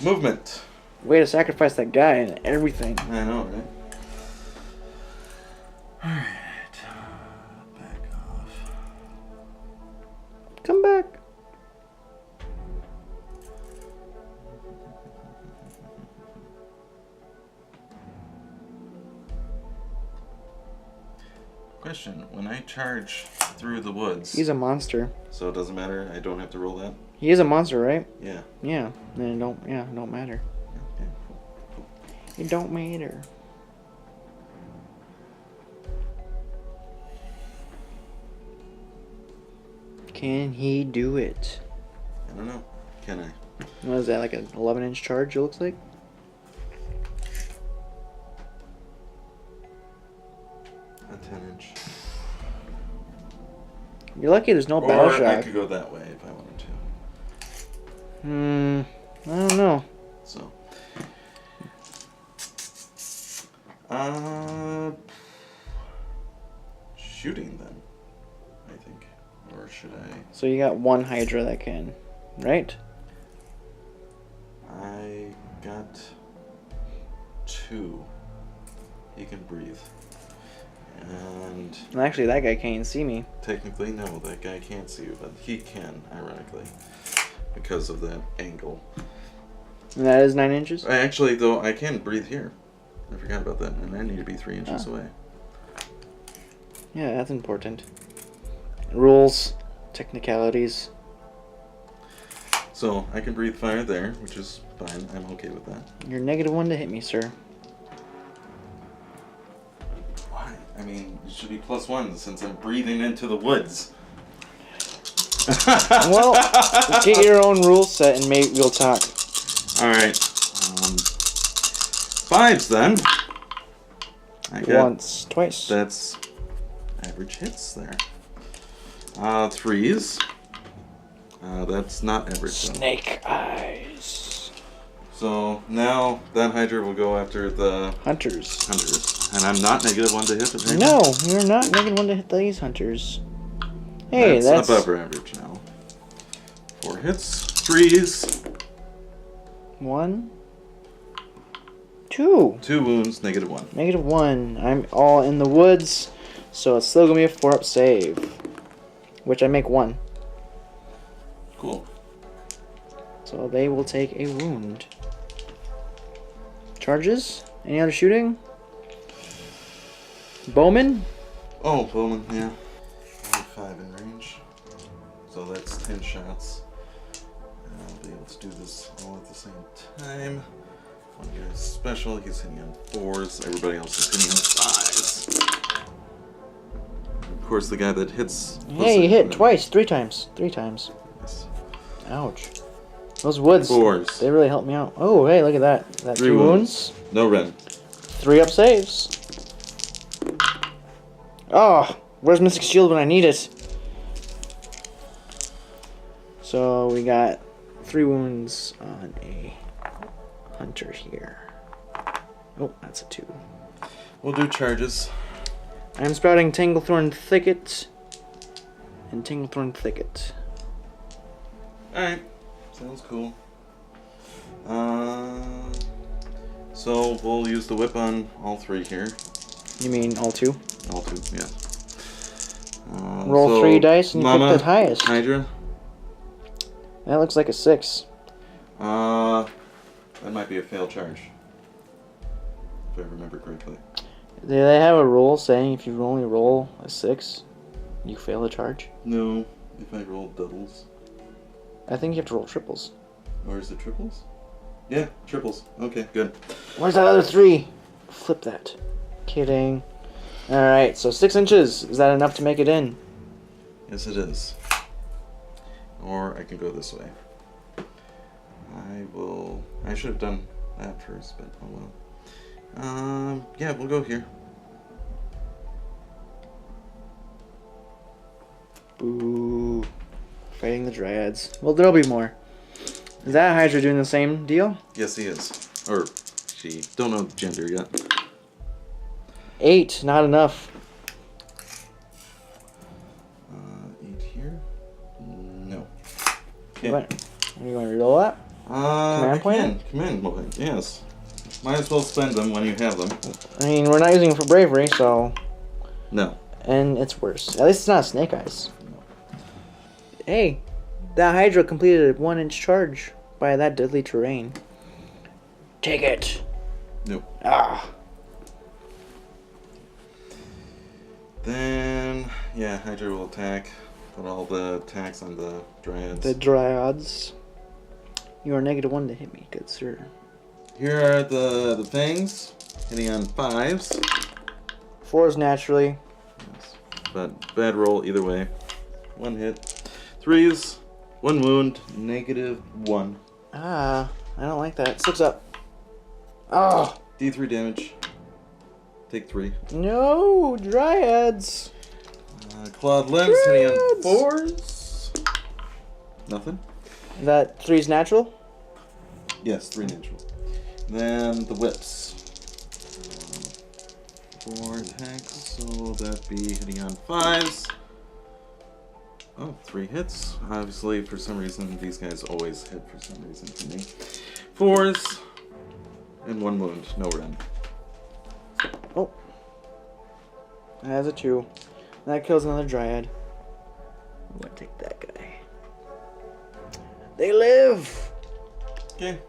Movement. Way to sacrifice that guy and everything. I know, right? Alright. Back off. Come back. Question. When I charge through the woods... He's a monster. So it doesn't matter? I don't have to roll that? He is a monster, right? Yeah. Yeah. Then it don't matter. Okay, cool. It don't matter. Can he do it? I don't know. Can I? What is that, like an 11-inch charge, it looks like? A 10-inch. You're lucky there's no battle Or shock. I could go that way if I wanted to. I don't know. So. Shooting then, I think. Or should I? So you got one Hydra that can, right? I got 2. He can breathe. And Well, actually, that guy can't even see me. technically, no, that guy can't see you, but he can, ironically, because of that angle. And that is 9 inches? Actually, though, I can breathe here. I forgot about that, and I need to be 3 inches away. Yeah, that's important. Rules, technicalities. So, I can breathe fire there, which is fine. I'm okay with that. You're -1 to hit me, sir. Why? I mean, it should be +1 since I'm breathing into the woods. Well, get your own rule set and maybe we'll talk. Alright. 5s then. I got Once, twice. That's average hits there. 3s. That's not average. Though. Snake eyes. So now that Hydra will go after the Hunters. hunters. And I'm not -1 to hit it right No, now. you're not -1 to hit these hunters. Hey, that's that's above average now. 4 hits. 3s. 1, 2. 2 wounds, -1. -1. I'm all in the woods, so it's still gonna be a 4-up save, which I make 1. Cool. So they will take a wound. Charges? Any other shooting? Bowman? Oh, Bowman, yeah. Only 5 in range. So that's 10 shots. And I'll be able to do this all at the same time. One guy's special, he's hitting on 4s. Everybody else is hitting on 5s. Of course, the guy that hits... Hey, you hit twice, 3 times. 3 times. Yes. Ouch. Those woods, 4s. they really helped me out. Oh, hey, look at that. That 3 2 wounds. No red. 3-up saves. Oh, where's Mystic Shield when I need it? So we got 3 wounds on a hunter here. Oh, that's a 2. We'll do charges. I'm sprouting Tanglethorn Thicket and Tanglethorn Thicket. Alright. Sounds cool. So we'll use the whip on all 3 here. You mean all 2? All 2, yeah. Roll so 3 dice and Mama, pick the highest. Hydra. That looks like a 6. That might be a failed charge. If I remember correctly. Do they have a rule saying if you only roll a 6, you fail the charge? No, if I roll doubles. I think you have to roll triples. Or is it triples? Yeah, triples. Okay, good. Where's that other 3? Flip that. Kidding. Alright, so 6 inches. Is that enough to make it in? Yes, it is. Or I can go this way. I should have done that first, but oh well. Yeah, we'll go here. Boo. Fighting the Dryads. Well, there'll be more. Is that Hydra doing the same deal? Yes, he is. Or she. Don't know gender yet. 8, not enough. 8 here? No. Okay. What? Are you going to reroll that? Command point? Command point, yes. Might as well spend them when you have them. I mean, we're not using it for bravery, so... No. And it's worse. At least it's not Snake Eyes. Hey, that Hydra completed a 1-inch charge by that deadly terrain. Take it. Nope. Ah. Then, yeah, Hydra will attack. Put all the attacks on the Dryads. The Dryads. You are -1 to hit me, good sir. Here are the fangs, hitting on 5s. 4s naturally. Yes. But bad roll either way. 1 hit. 3s, 1 wound, -1. Ah, I don't like that. 6 up. Oh. D3 damage. Take 3. No, Dryads. Clawed limbs, hitting on 4s. Nothing. That 3's natural? Yes, 3 natural. Then the whips. 4 attacks, so that be hitting on 5s. Oh, 3 hits. Obviously, for some reason, these guys always hit for some reason for me. 4s, and 1 wound. No run. Oh. That has a 2. That kills another Dryad. I'm gonna take that guy. They live! Okay,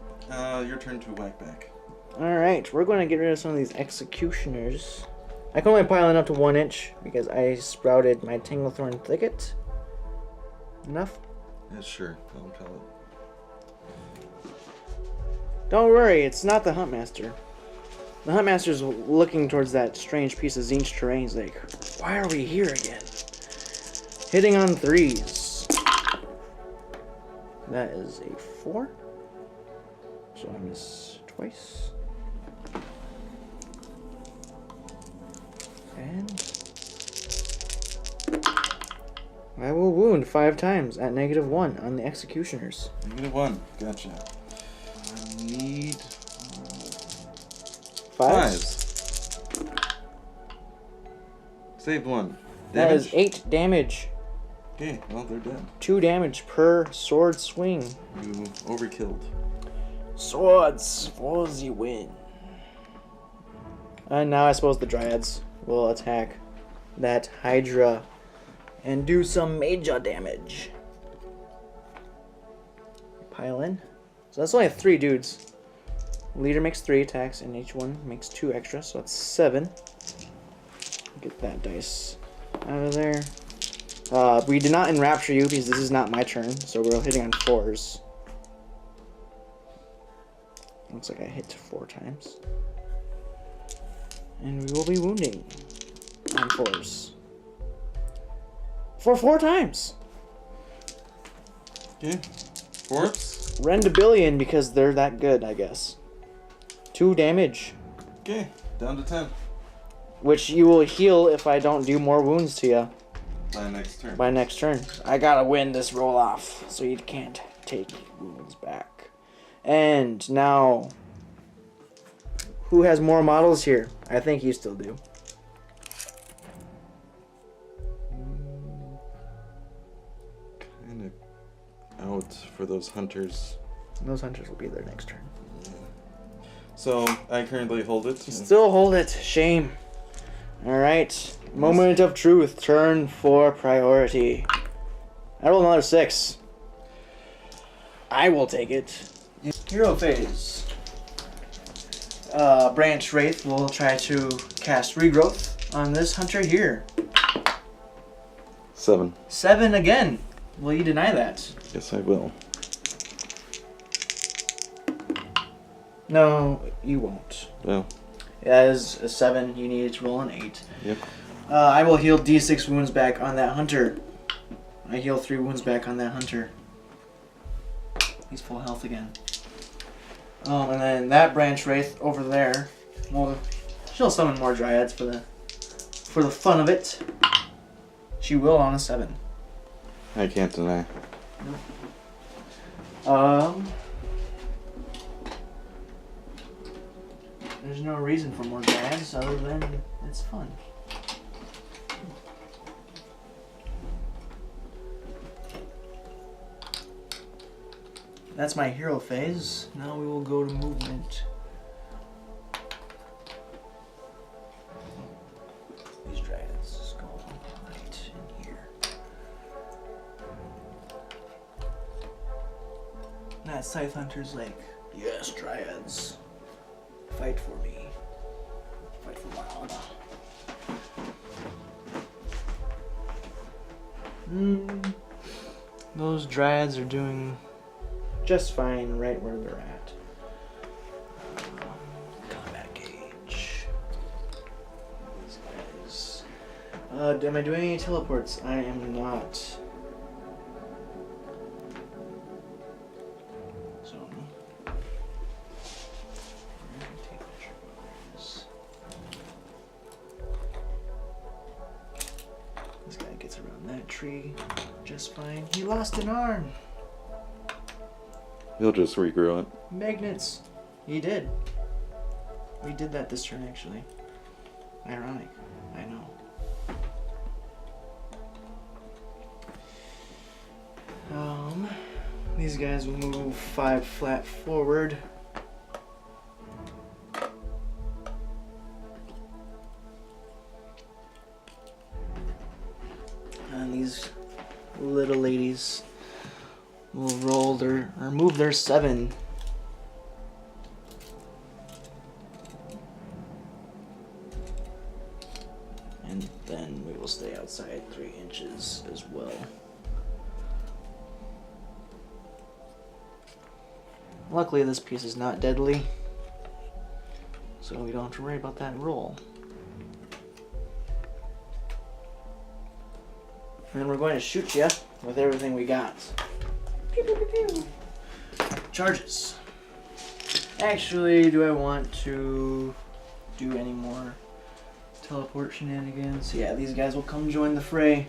your turn to whack back. Alright, we're going to get rid of some of these executioners. I can only pile in up to 1 inch because I sprouted my Tanglethorn Thicket. Enough? Yeah, sure. I'll call it. Don't worry, it's not the Huntmaster. The Huntmaster's looking towards that strange piece of Tzeentch terrain. He's like, why are we here again? Hitting on 3s. That is a 4. So I miss twice. And I will wound 5 times at -1 on the executioners. -1. Gotcha. I need 5s. Saved 1. That Damage? is 8 damage. Okay, well, they're dead. 2 damage per sword swing. You overkilled. Swords for the win. And now I suppose the Dryads will attack that Hydra and do some major damage. Pile in. So that's only 3 dudes. Leader makes 3 attacks and each one makes 2 extra, so that's 7. Get that dice out of there. We did not enrapture you because this is not my turn, so we're hitting on 4s. Looks like I hit 4 times. And we will be wounding on 4s. For 4 times! Okay. 4s. Rend a billion because they're that good, I guess. 2 damage. Okay, down to 10. Which you will heal if I don't do more wounds to you. By next turn. By next turn. I gotta win this roll off, so you can't take wounds back. And now, who has more models here? I think you still do. Kind of out for those hunters. Those hunters will be there next turn. Yeah. So I currently hold it. Still hold it. Shame. Alright. Moment of truth. Turn for priority. I rolled another 6. I will take it. Hero phase. Branch Wraith will try to cast Regrowth on this hunter here. 7. 7 again. Will you deny that? Yes, I will. No, you won't. Well. That is a 7. You need to roll an 8. Yep. I will heal D6 wounds back on that hunter. I heal 3 wounds back on that hunter. He's full health again. And then that Branch Wraith over there, well, she'll summon more Dryads for the fun of it. She will on a 7. I can't deny. There's no reason for more Dryads other than it's fun. That's my hero phase. Now we will go to movement. These Dryads go right in here. That Scythe Hunter's like, yes, Dryads. Fight for me. Fight for my honor. Those Dryads are doing just fine right where they're at. Combat gauge. These guys. Am I doing any teleports? I am not. So, take the triggers. This guy gets around that tree just fine. He lost an arm. He'll just regrow it. Magnets. He did. We did that this turn, actually. Ironic. I know. These guys will move 5 flat forward. And these little ladies will roll their, or move their 7. And then we will stay outside 3 inches as well. Luckily this piece is not deadly, so we don't have to worry about that roll. And then we're going to shoot you with everything we got. Pew, pew, pew, pew. Charges. Actually, do I want to do any more teleport shenanigans? Yeah, these guys will come join the fray.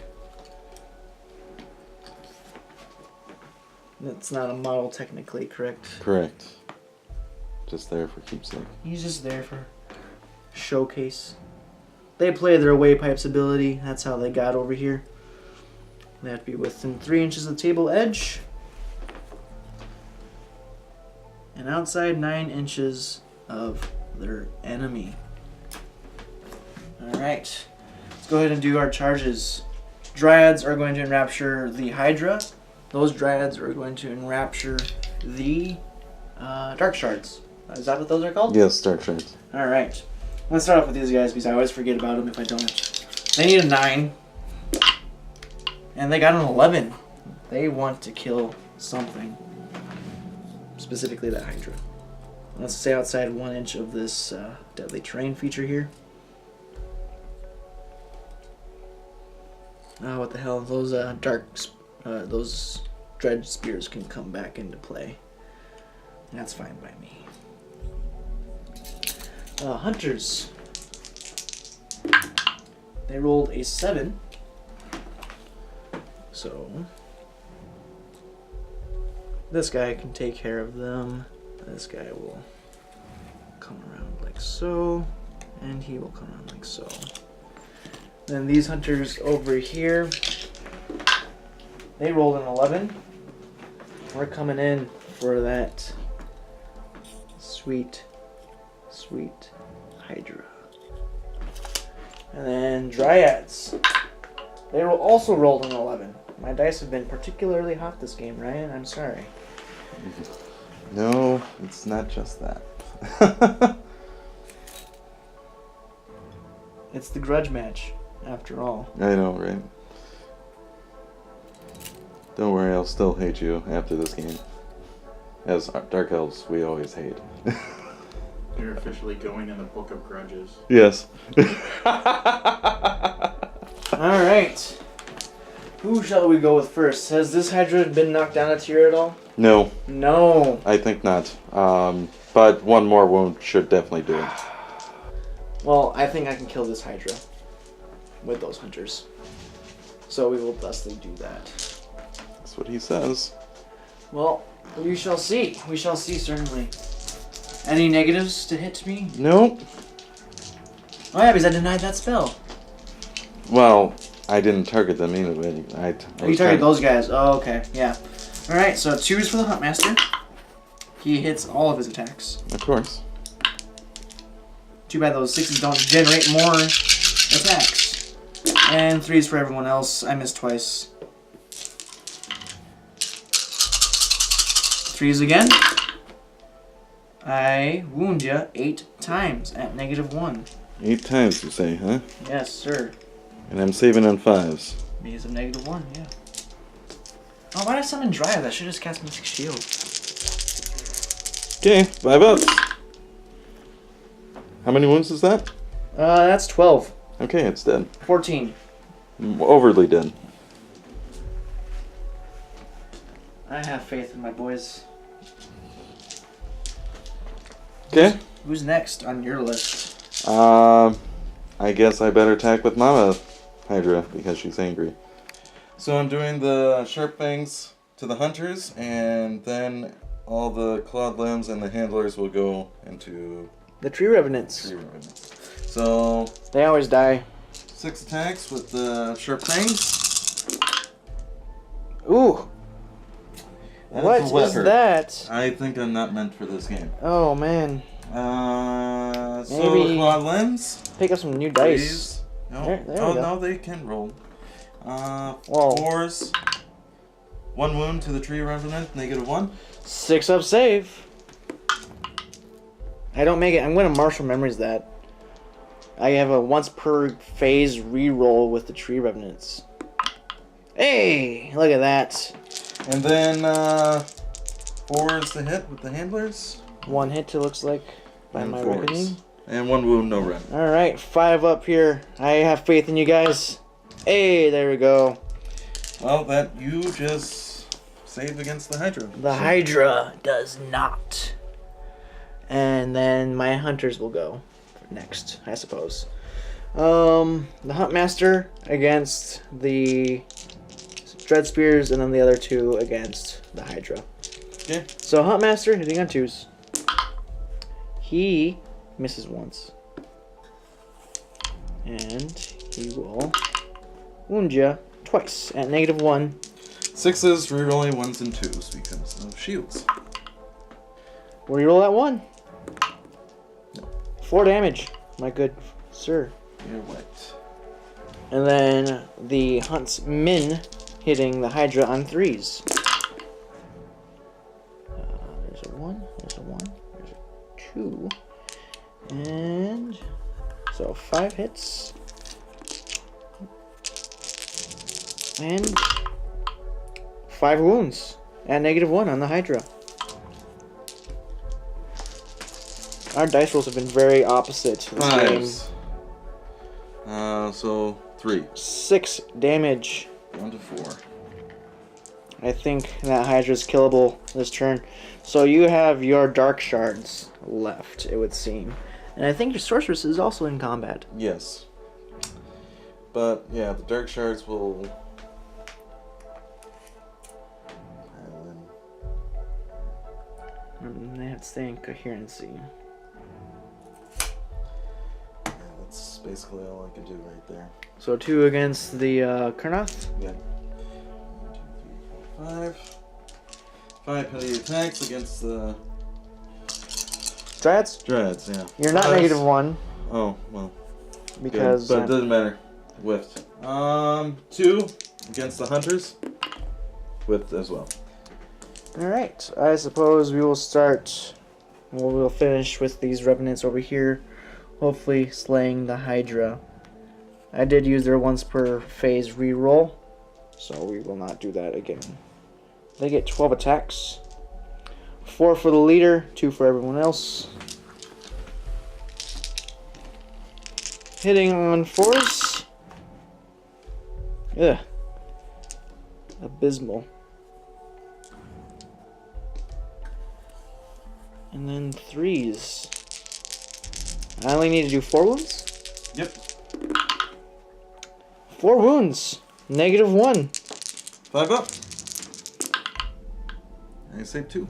That's not a model technically, correct? Correct. Just there for keepsake. He's just there for showcase. They play their away pipes ability. That's how they got over here. They have to be within 3 inches of the table edge. And outside 9 inches of their enemy. Alright. Let's go ahead and do our charges. Dryads are going to enrapture the Hydra. Those Dryads are going to enrapture the Dark Shards. Is that what those are called? Yes, Dark Shards. Alright. Let's start off with these guys because I always forget about them if I don't. They need a 9. And they got an 11. They want to kill something. Specifically that Hydra. Let's stay outside 1 inch of this deadly terrain feature here. Oh, what the hell? Those those Dredge Spears can come back into play. That's fine by me. Hunters. They rolled a 7. So this guy can take care of them. This guy will come around like so, and he will come around like so. Then these hunters over here, they rolled an 11. We're coming in for that sweet, sweet Hydra. And then Dryads. They also rolled an 11. My dice have been particularly hot this game, Ryan. I'm sorry. No, it's not just that. It's the Grudge Match, after all. I know, right? Don't worry, I'll still hate you after this game. As Dark Elves, we always hate. You're officially going in the Book of Grudges. Yes. Alright. Who shall we go with first? Has this Hydra been knocked down a tier at all? No. No. I think not. But one more wound should definitely do it. Well, I think I can kill this Hydra with those hunters. So we will thusly do that. That's what he says. Well, we shall see. We shall see, certainly. Any negatives to hit me? Nope. Oh yeah, because I denied that spell. Well, I didn't target them anyway. Oh, you targeted those guys. Oh, okay. Yeah. Alright, so 2 is for the Huntmaster. He hits all of his attacks. Of course. Too bad those 6s don't generate more attacks. And 3 is for everyone else. I missed twice. 3s again. I wound you 8 times at -1. 8 times, you say, huh? Yes, sir. And I'm saving on 5s. Because of -1, yeah. Oh, why did I summon Dryad? I should have just cast Mystic Shield. Okay, 5 ups. How many wounds is that? That's 12. Okay, it's dead. 14. Overly dead. I have faith in my boys. Okay. Who's next on your list? I guess I better attack with Mama Hydra because she's angry. So I'm doing the sharp fangs to the hunters, and then all the clawed limbs and the handlers will go into The Tree Revenants. tree revenants. So They always die. 6 attacks with the sharp fangs. Ooh. That What is a is leopard. that? I think I'm not meant for this game. Oh man. So Maybe claw lens. pick up some new dice. Please. No. There we Oh go. no, they can roll. Whoa. 4s. 1 wound to the tree revenant. -1. 6 up save. I don't make it. I'm gonna marshal memories that. I have a once per phase reroll with the tree revenants. Hey, look at that. And then 4 is the hit with the handlers. 1 hit, it looks like, by And my 4s. reckoning. And 1 wound, no rem. All right, 5 up here. I have faith in you guys. Hey, there we go. Well, that you just save against the Hydra. The Hydra does not. And then my hunters will go next, I suppose. The Huntmaster against the Dread Spears, and then the other 2 against the Hydra. Okay. So Huntmaster hitting on 2s. He misses once. And he will wound you twice at -1. 6s, rerolling 1s and 2s because of shields. Reroll that 1. 4 damage, my good sir. You're wet. And then the Huntsman hitting the Hydra on 3s. There's a 1, there's a 1, there's a 2. And so 5 hits. And 5 wounds at -1 on the Hydra. Our dice rolls have been very opposite this game. 5s. So 3. 6 damage. 1 to 4. I think that Hydra's killable this turn. So you have your Dark Shards left, it would seem. And I think your Sorceress is also in combat. Yes. But yeah, the Dark Shards will pile in. They have to stay in coherency. Yeah, that's basically all I can do right there. So 2 against the Kurnoth. Yeah. 1, 2, 3, 4, 5. 5 petty attacks against the Dryads? Dreads, yeah. You're not 5s. -1 Oh, well. because Good, but it doesn't matter. Whiffed. 2 against the Hunters. Whiffed as well. Alright, I suppose we will start. We'll finish with these Revenants over here. Hopefully slaying the Hydra. I did use their once per phase reroll, so we will not do that again. They get 12 attacks. 4 for the leader, 2 for everyone else. Hitting on 4s. Ugh. Abysmal. And then 3s. I only need to do 4 wounds? Yep. 4 wounds. -1. 5 up. I saved 2.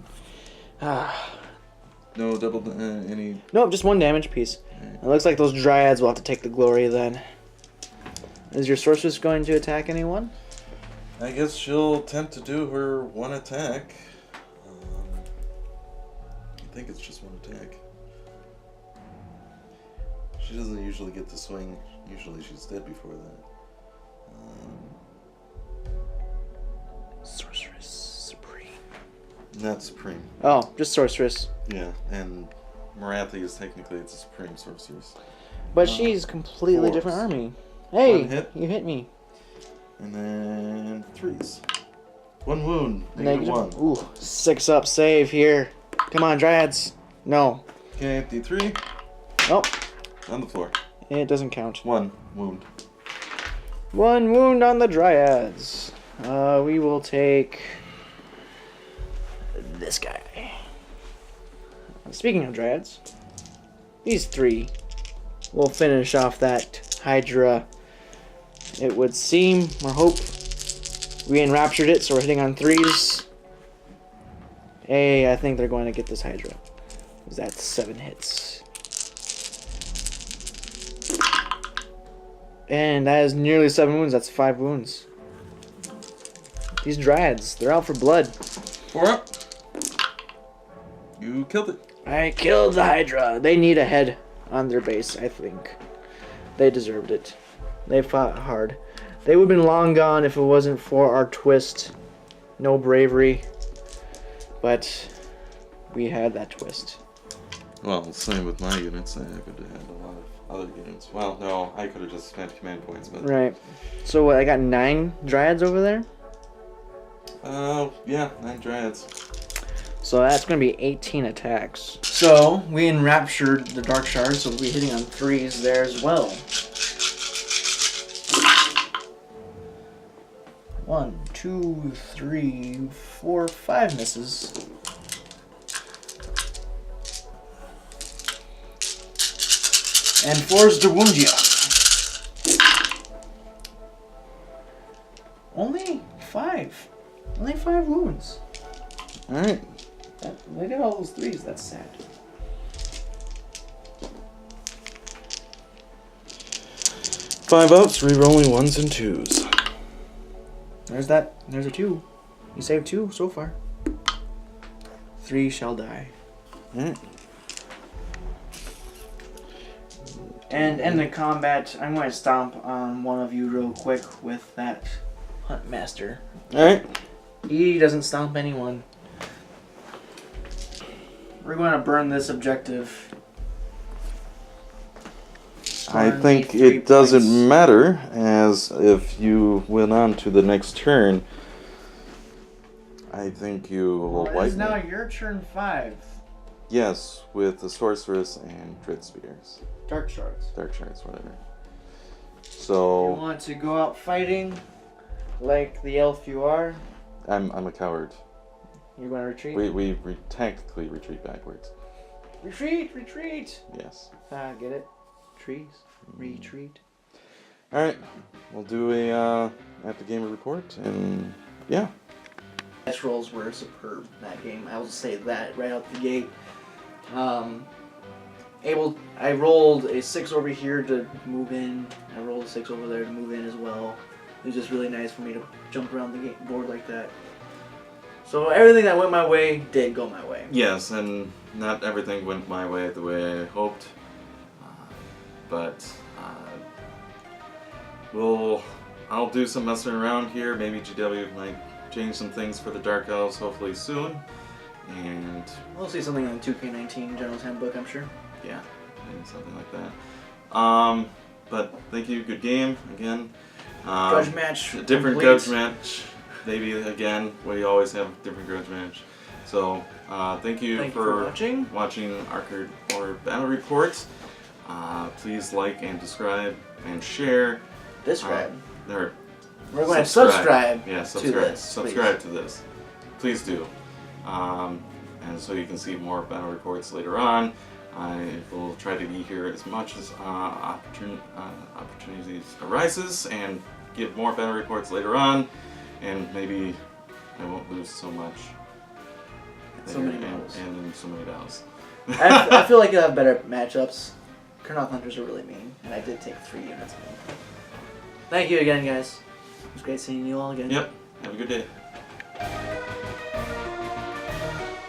No double, any. Nope, just 1 damage piece. It looks like those Dryads will have to take the glory then. Is your Sorceress going to attack anyone? I guess she'll attempt to do her 1 attack. I think it's just 1 attack. She doesn't usually get to swing. Usually she's dead before that. Sorceress Supreme. Not Supreme. Oh, just Sorceress. Yeah, and Marathi is technically it's a Supreme Sorceress. But she's completely 4s. different army. Hey, 1 hit. you hit me. And then 3s. 1 wound. -1. -1. Ooh, 6 up save here. Come on, Dryads. No. Okay, D3. Nope. On the floor. It doesn't count. 1 wound. 1 wound on the Dryads. We will take this guy. Speaking of Dryads, these 3 will finish off that Hydra. It would seem, or hope, we enraptured it, so we're hitting on 3s. Hey, I think they're going to get this Hydra. That's 7 hits. And that is nearly 7 wounds. That's 5 wounds. These dryads, they're out for blood. 4 up. You killed it. I killed the Hydra. They need a head on their base, I think. They deserved it. They fought hard. They would have been long gone if it wasn't for our twist. No bravery. But we had that twist. Well, same with my units. I could have had a lot of other units. Well, no, I could have just spent command points, but... Right. So what, I got 9 dryads over there? Yeah, 9 dryads. So that's going to be 18 attacks. So we enraptured the Dark Shard, so we'll be hitting on 3s there as well. 1, 2, 3, 4, 5 misses. And 4's to wound you. Only 5. Only 5 wounds. Alright. Look at all those 3s. That's sad. Five ups, rerolling 1s and 2s. There's that. There's a 2. You saved 2 so far. 3 shall die. Alright. And in the combat, I'm going to stomp on one of you real quick with that Hunt Master. Alright. He doesn't stomp anyone. We're going to burn this objective. I Burn think the 3 it doesn't points. matter, as if you went on to the next turn, I think you will Well, it wipe is now me. your turn 5. Yes, with the Sorceress and Dread Spears. Dark Shards. Dark Shards, whatever. You So, want to go out fighting like the elf you are? I'm a coward. You're going to retreat? We tactically retreat backwards. Retreat! Retreat! Yes. Get it? Trees. Retreat. Alright, we'll do a after game report, and yeah. Dice rolls were superb in that game. I will say that right out the gate. I rolled a 6 over here to move in. I rolled a 6 over there to move in as well. It was just really nice for me to jump around the board like that. So everything that went my way did go my way. Yes, and not everything went my way the way I hoped, but I'll do some messing around here. Maybe GW might change some things for the Dark Elves hopefully soon, and We'll see something on 2K19 General's Handbook, I'm sure. yeah, maybe something like that. But thank you, good game again. Grudge Match. A different complete. Grudge Match, maybe again. We always have a different Grudge Match. So thank you for watching. Arctic Horde Battle Report. Please like and subscribe and share. Describe. Or We're going to subscribe. Yeah, to subscribe. this, Subscribe to this. Please do. And so you can see more battle reports later on. I will try to be here as much as opportunities arises and give more battle reports later on. And maybe I won't lose so much. So many battles. And in so many battles. I feel like you'll have better matchups. Kurnoth Hunters are really mean, and I did take 3 units of them. Thank you again, guys. It was great seeing you all again. Yep. Have a good day.